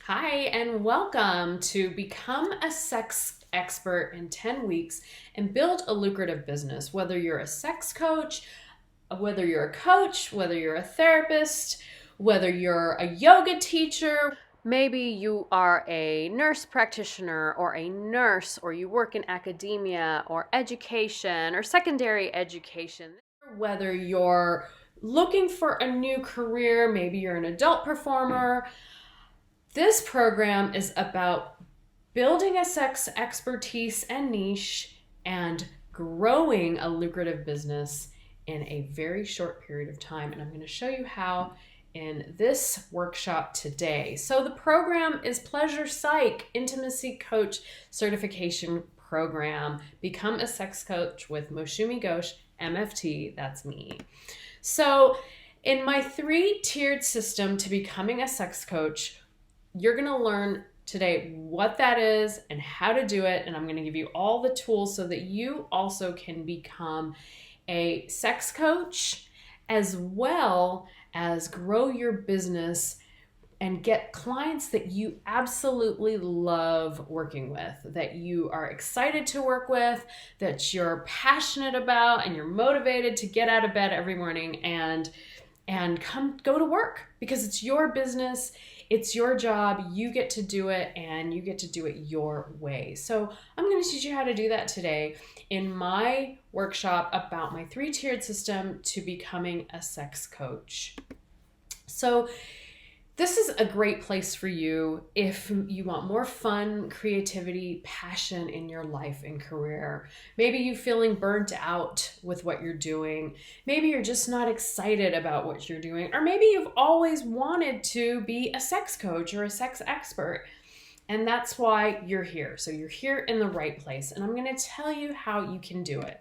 Hi, and welcome to Become a Sex Expert in 10 Weeks and Build a Lucrative Business. Whether you're a sex coach, whether you're a coach, whether you're a therapist, whether you're a yoga teacher, maybe you are a nurse practitioner or a nurse, or you work in academia or education or secondary education, whether you're looking for a new career, maybe you're an adult performer. This program is about building a sex expertise and niche and growing a lucrative business in a very short period of time. And I'm going to show you how in this workshop today. So the program is Pleasure Psych Intimacy Coach Certification Program. Become a sex coach with Moshumi Ghosh, MFT, that's me. So in my 3-tiered system to becoming a sex coach, you're going to learn today what that is and how to do it. And I'm going to give you all the tools so that you also can become a sex coach as well as grow your business and get clients that you absolutely love working with, that you are excited to work with, that you're passionate about, and you're motivated to get out of bed every morning and go to work, because it's your business, it's your job, you get to do it, and you get to do it your way. So I'm going to teach you how to do that today in my workshop about my 3-tiered system to becoming a sex coach. So this is a great place for you if you want more fun, creativity, passion in your life and career. Maybe you're feeling burnt out with what you're doing. Maybe you're just not excited about what you're doing. Or maybe you've always wanted to be a sex coach or a sex expert. And that's why you're here. So you're here in the right place. And I'm going to tell you how you can do it.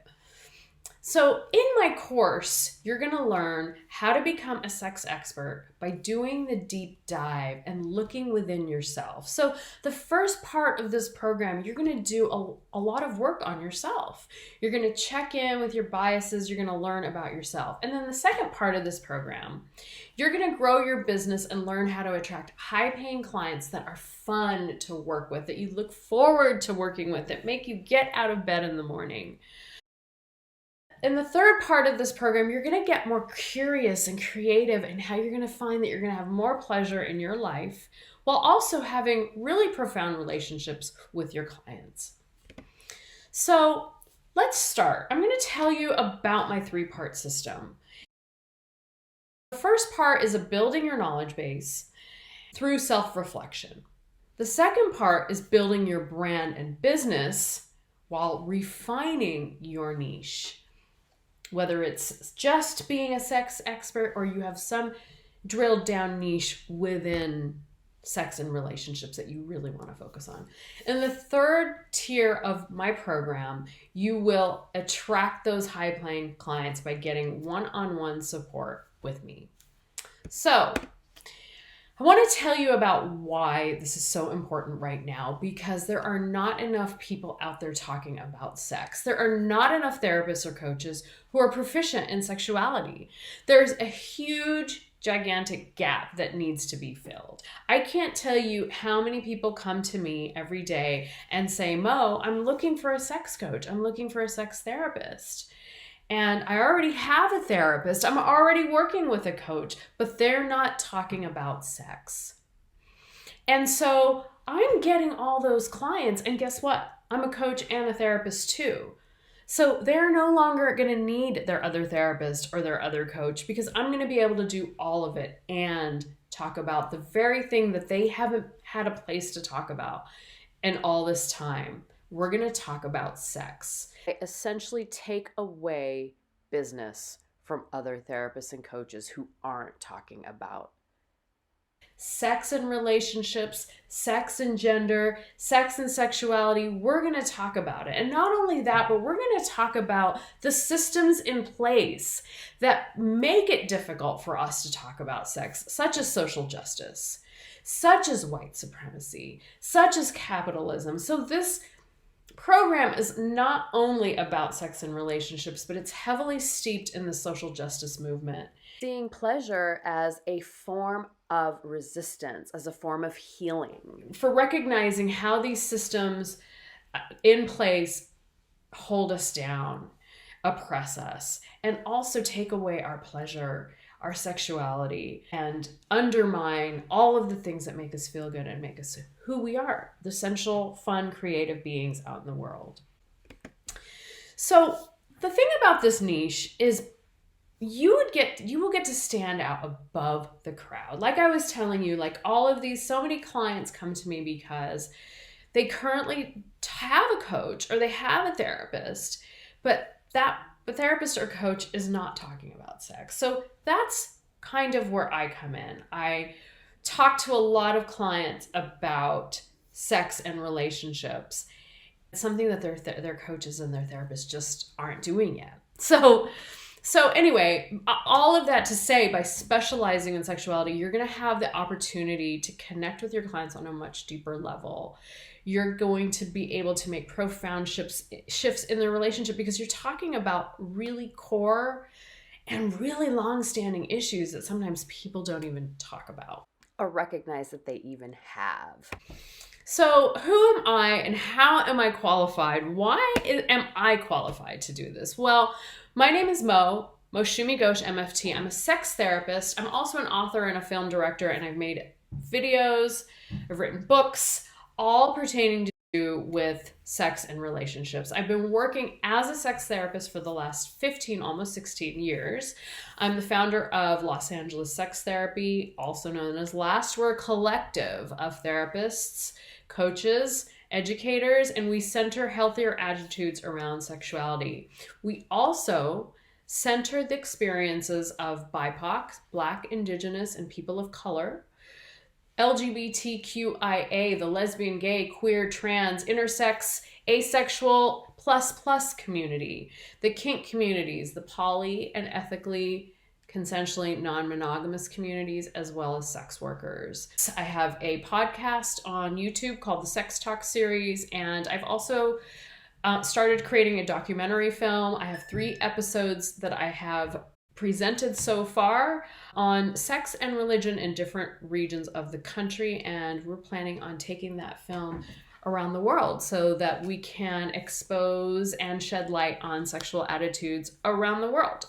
So in my course, you're going to learn how to become a sex expert by doing the deep dive and looking within yourself. So the first part of this program, you're going to do a lot of work on yourself. You're going to check in with your biases. You're going to learn about yourself. And then the second part of this program, you're going to grow your business and learn how to attract high-paying clients that are fun to work with, that you look forward to working with, that make you get out of bed in the morning. In the third part of this program, you're going to get more curious and creative in how you're going to find that you're going to have more pleasure in your life while also having really profound relationships with your clients. So let's start. I'm going to tell you about my 3-part system. The first part is building your knowledge base through self-reflection. The second part is building your brand and business while refining your niche. Whether it's just being a sex expert or you have some drilled down niche within sex and relationships that you really want to focus on. In the third tier of my program, you will attract those high-paying clients by getting one-on-one support with me. So I want to tell you about why this is so important right now, because there are not enough people out there talking about sex. There are not enough therapists or coaches who are proficient in sexuality. There's a huge, gigantic gap that needs to be filled. I can't tell you how many people come to me every day and say, Mo, I'm looking for a sex coach. I'm looking for a sex therapist. And I already have a therapist. I'm already working with a coach, but they're not talking about sex. And so I'm getting all those clients, and guess what? I'm a coach and a therapist too. So they're no longer going to need their other therapist or their other coach, because I'm going to be able to do all of it and talk about the very thing that they haven't had a place to talk about in all this time. We're going to talk about sex. I essentially take away business from other therapists and coaches who aren't talking about sex and relationships, sex and gender, sex and sexuality. We're going to talk about it. And not only that, but we're going to talk about the systems in place that make it difficult for us to talk about sex, such as social justice, such as white supremacy, such as capitalism. So this program is not only about sex and relationships, but it's heavily steeped in the social justice movement. seeing pleasure as a form of resistance, as a form of healing. For recognizing how these systems in place hold us down, oppress us, and also take away our pleasure, our sexuality, and undermine all of the things that make us feel good and make us who we are, the essential, fun, creative beings out in the world. So the thing about this niche is you will get to stand out above the crowd. Like I was telling you, like all of these, so many clients come to me because they currently have a coach or they have a therapist, but the therapist or coach is not talking about sex. So that's kind of where I come in. I talk to a lot of clients about sex and relationships. It's something that their coaches and their therapists just aren't doing yet. So anyway, all of that to say, by specializing in sexuality, you're going to have the opportunity to connect with your clients on a much deeper level. You're going to be able to make profound shifts in the relationship because you're talking about really core and really long-standing issues that sometimes people don't even talk about or recognize that they even have. So who am I and how am I qualified? Why am I qualified to do this? Well, my name is Shumi Ghosh, MFT. I'm a sex therapist. I'm also an author and a film director, and I've made videos, I've written books, all pertaining to do with sex and relationships. I've been working as a sex therapist for the last 15, almost 16 years. I'm the founder of Los Angeles Sex Therapy, also known as Last. We're a collective of therapists, coaches, educators, and we center healthier attitudes around sexuality. We also center the experiences of BIPOC, Black, Indigenous, and people of color, LGBTQIA, the lesbian, gay, queer, trans, intersex, asexual, plus community, the kink communities, the poly and ethically, consensually non-monogamous communities, as well as sex workers. I have a podcast on YouTube called the Sex Talk series, and I've also started creating a documentary film. I have 3 episodes that I have presented so far on sex and religion in different regions of the country, and we're planning on taking that film around the world so that we can expose and shed light on sexual attitudes around the world.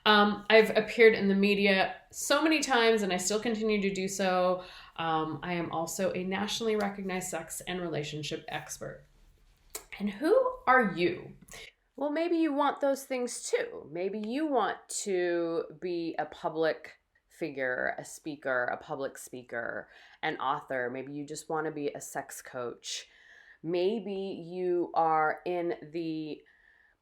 I've appeared in the media so many times, and I still continue to do so. I am also a nationally recognized sex and relationship expert. And who are you? Well, maybe you want those things too. Maybe you want to be a public figure, a speaker, a public speaker, an author. Maybe you just want to be a sex coach. Maybe you are in the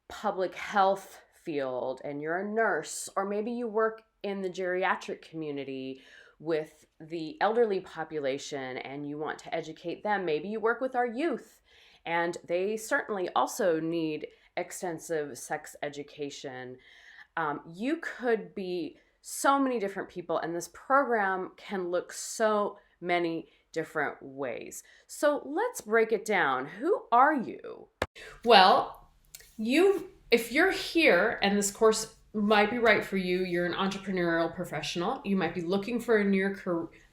public health field and you're a nurse, or maybe you work in the geriatric community with the elderly population and you want to educate them. Maybe you work with our youth and they certainly also need extensive sex education. You could be so many different people, and this program can look so many different ways. So let's break it down. Who are you? Well, if you're here and this course might be right for you, you're an entrepreneurial professional, you might be looking for a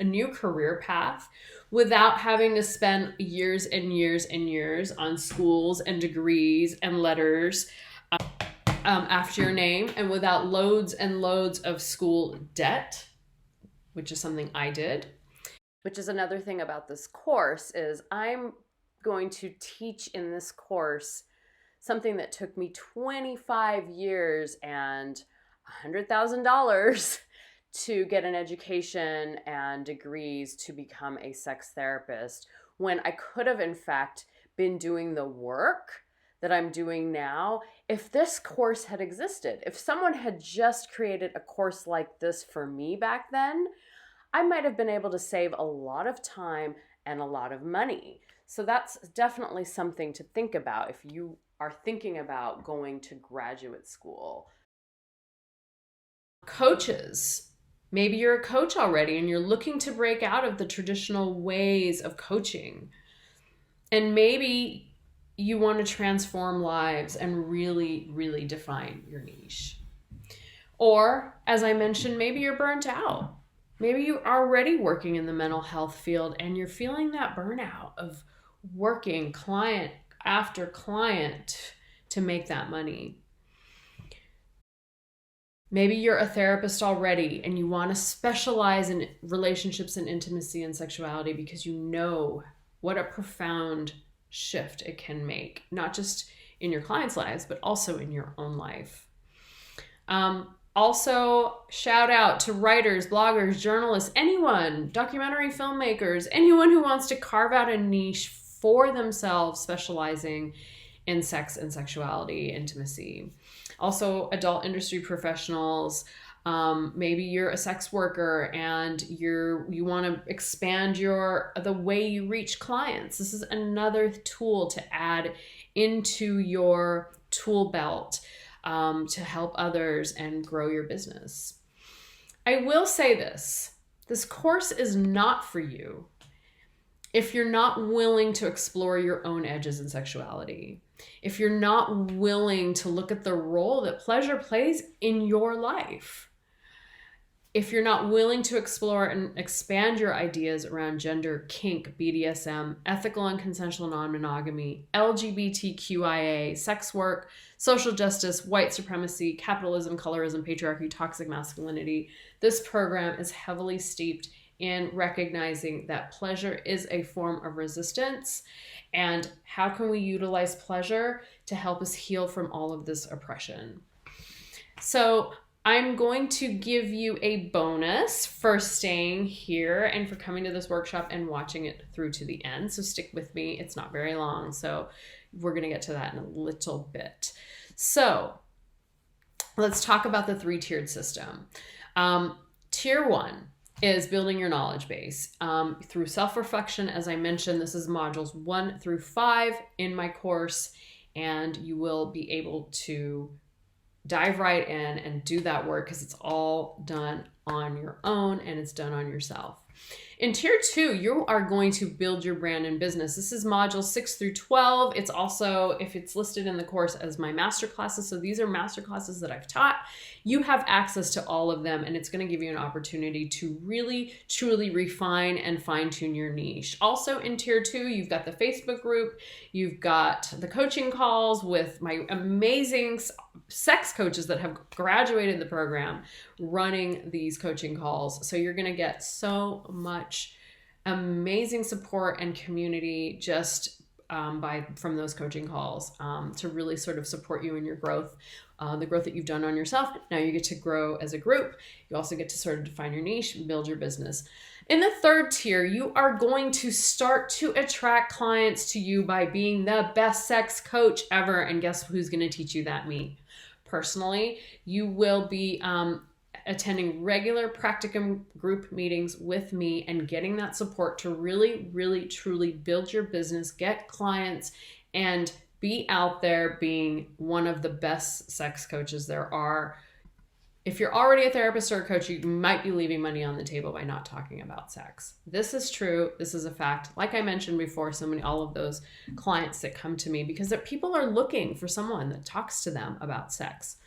new career path without having to spend years and years and years on schools and degrees and letters after your name, and without loads and loads of school debt, which is something I did. Which is another thing about this course is I'm going to teach in this course something that took me 25 years and $100,000 to get an education and degrees to become a sex therapist, when I could have in fact been doing the work that I'm doing now if this course had existed. If someone had just created a course like this for me back then, I might have been able to save a lot of time and a lot of money. So that's definitely something to think about if you are thinking about going to graduate school. Coaches. Maybe you're a coach already and you're looking to break out of the traditional ways of coaching. And maybe you want to transform lives and really, really define your niche. Or, as I mentioned, maybe you're burnt out. Maybe you're already working in the mental health field and you're feeling that burnout of working client after client to make that money. Maybe you're a therapist already and you want to specialize in relationships and intimacy and sexuality because you know what a profound shift it can make, not just in your clients' lives, but also in your own life. Also, shout out to writers, bloggers, journalists, anyone, documentary filmmakers, anyone who wants to carve out a niche for themselves, specializing in sex and sexuality, intimacy. Also, adult industry professionals. Maybe you're a sex worker and you want to expand the way you reach clients. This is another tool to add into your tool belt to help others and grow your business. I will say this course is not for you if you're not willing to explore your own edges in sexuality, if you're not willing to look at the role that pleasure plays in your life, if you're not willing to explore and expand your ideas around gender, kink, BDSM, ethical and consensual non-monogamy, LGBTQIA, sex work, social justice, white supremacy, capitalism, colorism, patriarchy, toxic masculinity, this program is heavily steeped in recognizing that pleasure is a form of resistance, and how can we utilize pleasure to help us heal from all of this oppression. So I'm going to give you a bonus for staying here and for coming to this workshop and watching it through to the end. So stick with me. It's not very long, so we're going to get to that in a little bit. So let's talk about the 3-tiered system. Tier 1 is building your knowledge base through self-reflection. As I mentioned, this is modules 1 through 5 in my course, and you will be able to dive right in and do that work because it's all done on your own and it's done on yourself. In tier 2, you are going to build your brand and business. This is modules 6 through 12. It's also, if it's listed in the course, as my master classes. So these are master classes that I've taught. You have access to all of them, and it's going to give you an opportunity to really, truly refine and fine tune your niche. Also in tier 2, you've got the Facebook group. You've got the coaching calls with my amazing sex coaches that have graduated the program running these coaching calls. So you're going to get so much amazing support and community just from those coaching calls to really sort of support you in your growth, the growth that you've done on yourself. Now you get to grow as a group. You also get to sort of define your niche and build your business. In the 3rd tier, you are going to start to attract clients to you by being the best sex coach ever. And guess who's going to teach you that? Me. Personally, you will be attending regular practicum group meetings with me and getting that support to really, really, truly build your business, get clients, and be out there being one of the best sex coaches there are. If you're already a therapist or a coach, you might be leaving money on the table by not talking about sex. This is true. This is a fact. Like I mentioned before, all of those clients that come to me because people are looking for someone that talks to them about sex.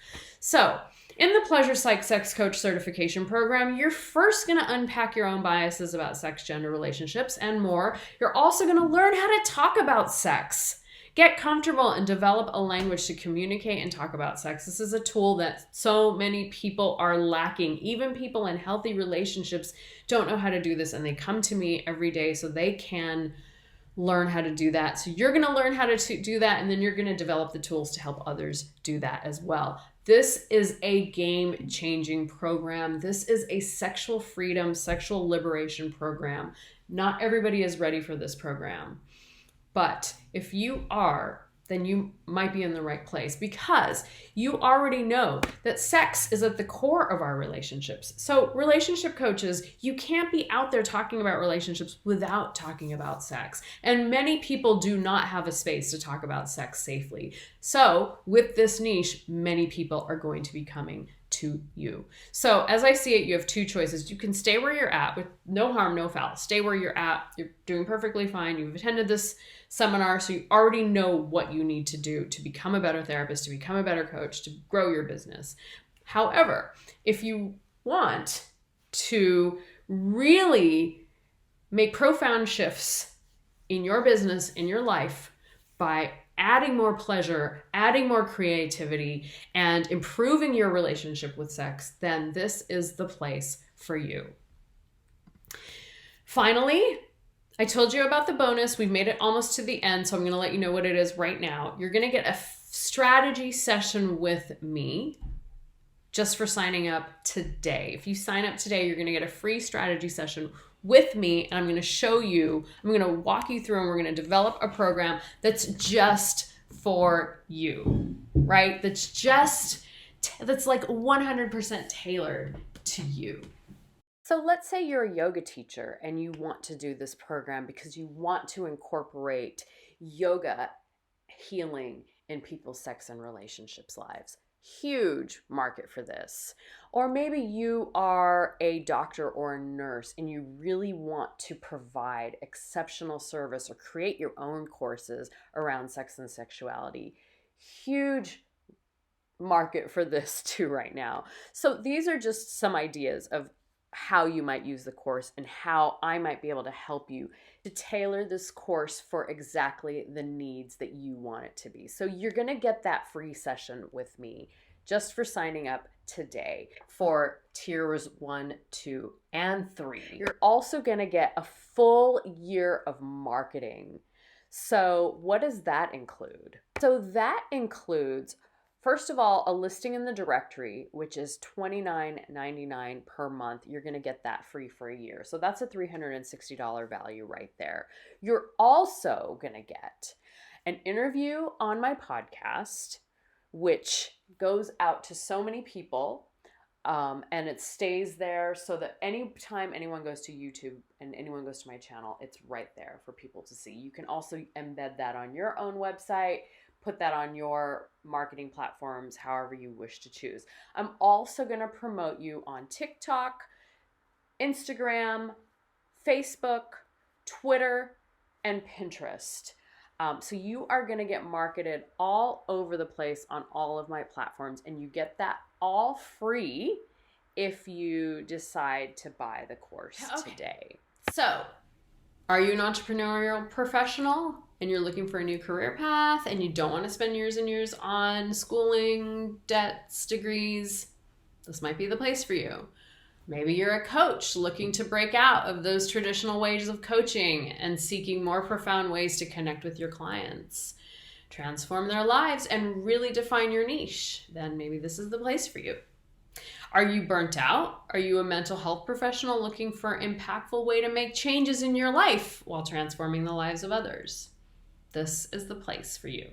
So in the Pleasure Psych Sex Coach Certification Program, you're first going to unpack your own biases about sex, gender, relationships, and more. You're also going to learn how to talk about sex. Get comfortable and develop a language to communicate and talk about sex. This is a tool that so many people are lacking. Even people in healthy relationships don't know how to do this, and they come to me every day so they can learn how to do that. So you're going to learn how to do that, and then you're going to develop the tools to help others do that as well. This is a game-changing program. This is a sexual freedom, sexual liberation program. Not everybody is ready for this program. But if you are, then you might be in the right place because you already know that sex is at the core of our relationships. So relationship coaches, you can't be out there talking about relationships without talking about sex. And many people do not have a space to talk about sex safely. So with this niche, many people are going to be coming to you. So as I see it, you have 2 choices. You can stay where you're at with no harm, no foul. Stay where you're at. You're doing perfectly fine. You've attended this seminar, so you already know what you need to do to become a better therapist, to become a better coach, to grow your business. However, if you want to really make profound shifts in your business, in your life, by adding more pleasure, adding more creativity, and improving your relationship with sex, then this is the place for you. Finally, I told you about the bonus. We've made it almost to the end, so I'm going to let you know what it is right now. You're going to get a strategy session with me just for signing up today. If you sign up today, you're going to get a free strategy session with me, and I'm going to show you, I'm going to walk you through, and we're going to develop a program that's just for you, right? That's like 100% tailored to you. So let's say you're a yoga teacher and you want to do this program because you want to incorporate yoga healing in people's sex and relationships lives. Huge market for this. Or maybe you are a doctor or a nurse and you really want to provide exceptional service or create your own courses around sex and sexuality. Huge market for this too right now. So these are just some ideas of how you might use the course and how I might be able to help you to tailor this course for exactly the needs that you want it to be. So you're going to get that free session with me just for signing up today for tiers 1, 2, and 3. You're also going to get a full year of marketing. So what does that include? So that includes, first of all, a listing in the directory, which is $29.99 per month. You're going to get that free for a year. So that's a $360 value right there. You're also going to get an interview on my podcast, which goes out to so many people, and it stays there so that anytime anyone goes to YouTube and anyone goes to my channel, it's right there for people to see. You can also embed that on your own website, put that on your marketing platforms, however you wish to choose. I'm also going to promote you on TikTok, Instagram, Facebook, Twitter, and Pinterest. So you are going to get marketed all over the place on all of my platforms, and you get that all free if you decide to buy the course today. So, are you an entrepreneurial professional and you're looking for a new career path and you don't want to spend years and years on schooling, debts, degrees? This might be the place for you. Maybe you're a coach looking to break out of those traditional ways of coaching and seeking more profound ways to connect with your clients, transform their lives, and really define your niche. Then maybe this is the place for you. Are you burnt out? Are you a mental health professional looking for an impactful way to make changes in your life while transforming the lives of others? This is the place for you.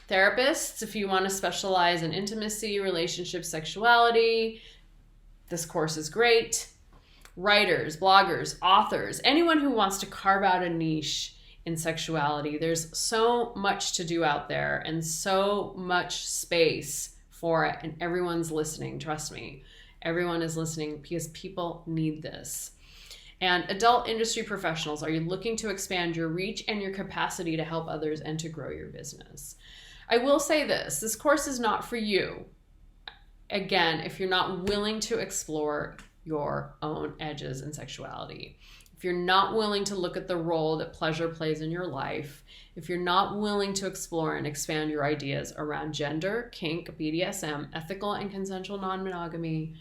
Therapists, if you want to specialize in intimacy, relationships, sexuality, this course is great. Writers, bloggers, authors, anyone who wants to carve out a niche in sexuality. There's so much to do out there and so much space for it, and everyone's listening. Trust me, everyone is listening because people need this. And adult industry professionals, are you looking to expand your reach and your capacity to help others and to grow your business? I will say this course is not for you. Again, if you're not willing to explore your own edges in sexuality, if you're not willing to look at the role that pleasure plays in your life, if you're not willing to explore and expand your ideas around gender, kink, BDSM, ethical and consensual non-monogamy,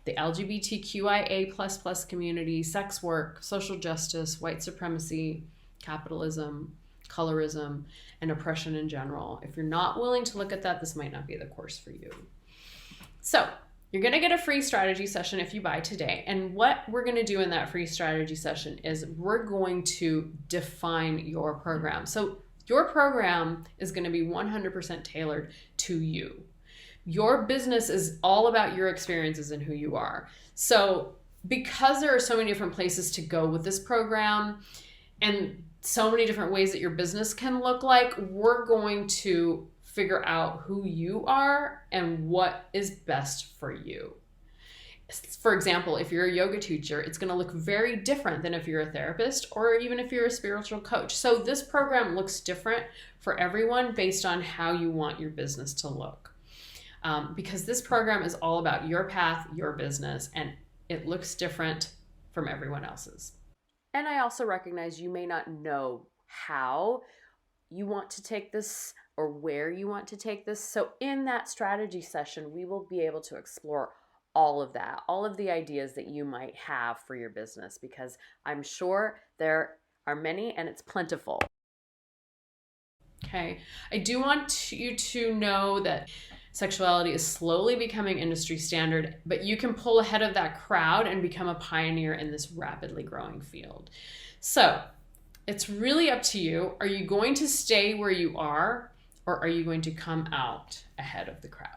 the LGBTQIA++ community, sex work, social justice, white supremacy, capitalism, colorism, and oppression in general, if you're not willing to look at that, this might not be the course for you. So you're going to get a free strategy session if you buy today. And what we're going to do in that free strategy session is we're going to define your program. So your program is going to be 100% tailored to you. Your business is all about your experiences and who you are. So because there are so many different places to go with this program and so many different ways that your business can look like, we're going to figure out who you are and what is best for you. For example, if you're a yoga teacher, it's going to look very different than if you're a therapist or even if you're a spiritual coach. So this program looks different for everyone based on how you want your business to look. because this program is all about your path, your business, and it looks different from everyone else's. And I also recognize you may not know how you want to take this or where you want to take this. So in that strategy session, we will be able to explore all of that, all of the ideas that you might have for your business, because I'm sure there are many and it's plentiful. Okay, I do want you to know that sexuality is slowly becoming industry standard, but you can pull ahead of that crowd and become a pioneer in this rapidly growing field. So it's really up to you. Are you going to stay where you are, or are you going to come out ahead of the crowd?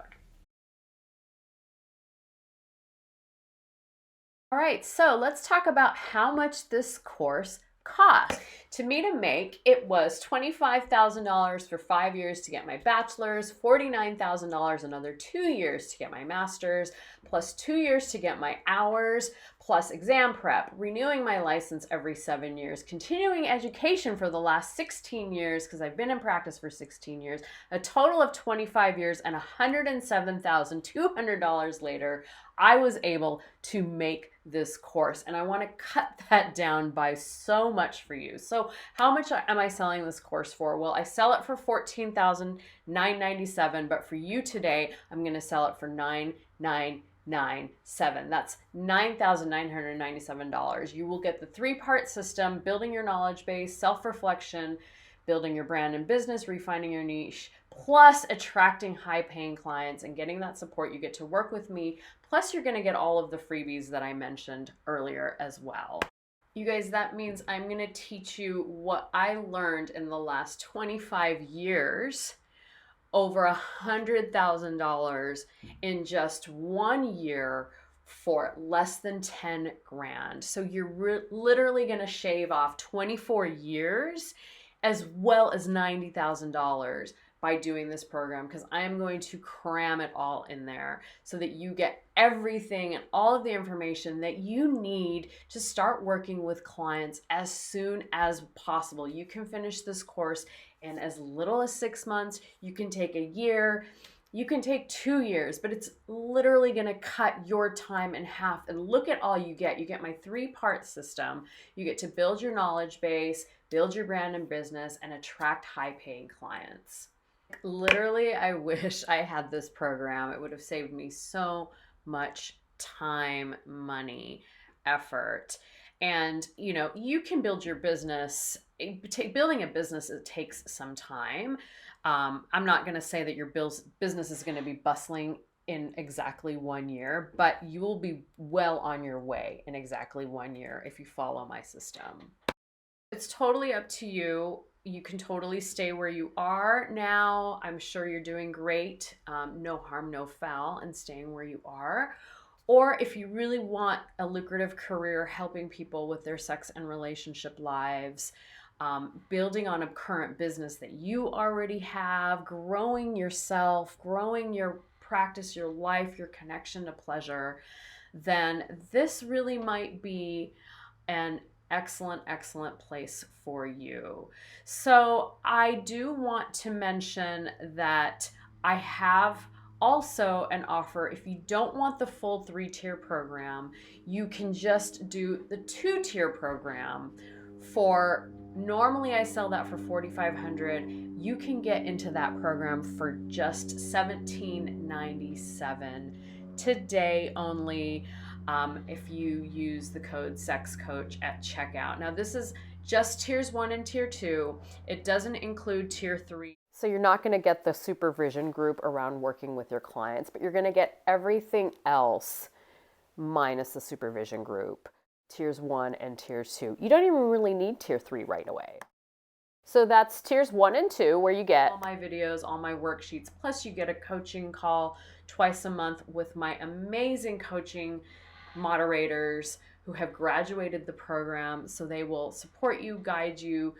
All right, so let's talk about how much this course cost. To me to make, it was $25,000 for 5 years to get my bachelor's, $49,000 another 2 years to get my master's, plus 2 years to get my hours, plus exam prep, renewing my license every 7 years, continuing education for the last 16 years, because I've been in practice for 16 years, a total of 25 years, and $107,200 later, I was able to make this course, and I want to cut that down by so much for you. So how much am I selling this course for? Well, I sell it for $14,997, but for you today, I'm going to sell it for $9,997. That's $9,997. You will get the 3-part system: building your knowledge base, self-reflection, building your brand and business, refining your niche, plus attracting high-paying clients and getting that support. You get to work with me, plus you're going to get all of the freebies that I mentioned earlier as well. You guys, that means I'm going to teach you what I learned in the last 25 years, over $100,000 in just 1 year for less than 10 grand. So you're literally going to shave off 24 years as well as $90,000 by doing this program, because I am going to cram it all in there so that you get everything and all of the information that you need to start working with clients as soon as possible. You can finish this course in as little as 6 months. You can take a year. You can take 2 years, but it's literally going to cut your time in half. And look at all you get. You get my 3-part system. You get to build your knowledge base, build your brand and business, and attract high-paying clients. Literally, I wish I had this program. It would have saved me so much time, money, effort. And, you can build your business. Building a business, it takes some time. I'm not going to say that your business is going to be bustling in exactly 1 year, but you will be well on your way in exactly 1 year if you follow my system. It's totally up to you. You can totally stay where you are now. I'm sure you're doing great. No harm, no foul in staying where you are. Or if you really want a lucrative career helping people with their sex and relationship lives, building on a current business that you already have, growing yourself, growing your practice, your life, your connection to pleasure, then this really might be an excellent place for you. So I do want to mention that I have also an offer. If you don't want the full 3-tier program, you can just do the 2-tier program. For normally I sell that for $4,500. You can get into that program for just $17.97 today only. If you use the code SEXCOACH at checkout. Now this is just tiers 1 and tier 2. It doesn't include tier 3. So you're not going to get the supervision group around working with your clients, but you're going to get everything else minus the supervision group. Tiers 1 and tier 2. You don't even really need tier 3 right away. So that's tiers 1 and 2, where you get all my videos, all my worksheets, plus you get a coaching call twice a month with my amazing coaching moderators who have graduated the program, so they will support you, guide you.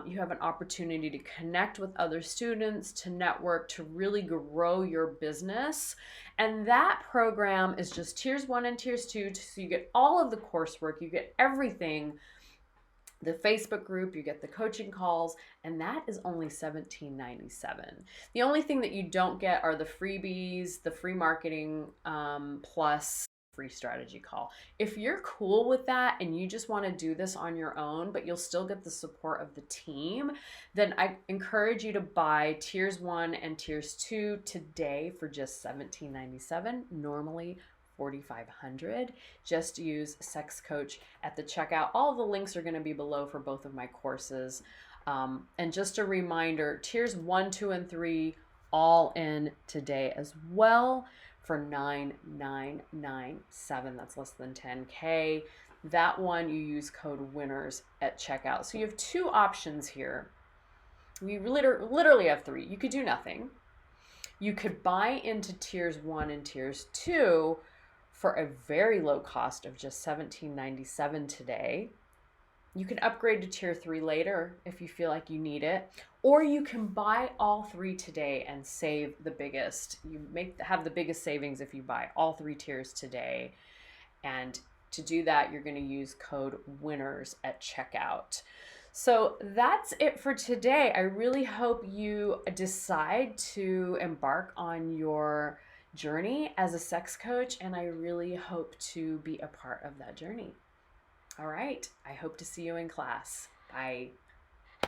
You have an opportunity to connect with other students, to network, to really grow your business. And that program is just tiers 1 and tiers 2, so you get all of the coursework, you get everything The Facebook group, you get the coaching calls, and that is only $17.97. The only thing that you don't get are the freebies, the free marketing, plus free strategy call. If you're cool with that and you just want to do this on your own, but you'll still get the support of the team, then I encourage you to buy tiers 1 and tiers 2 today for just $17.97. Normally $4,500. Just use Sex Coach at the checkout. All the links are going to be below for both of my courses. And just a reminder, tiers 1, 2, and 3 all in today as well for $9,997. That's less than $10K. That one you use code WINNERS at checkout. So you have two options here. We literally have three. You could do nothing. You could buy into tiers 1 and tiers 2 for a very low cost of just $17.97 today. You can upgrade to tier 3 later if you feel like you need it, or you can buy all three today and save the biggest. You have the biggest savings if you buy all three tiers today. And to do that, you're going to use code WINNERS at checkout. So that's it for today. I really hope you decide to embark on your journey as a sex coach, and I really hope to be a part of that journey. All right, I hope to see you in class. Bye.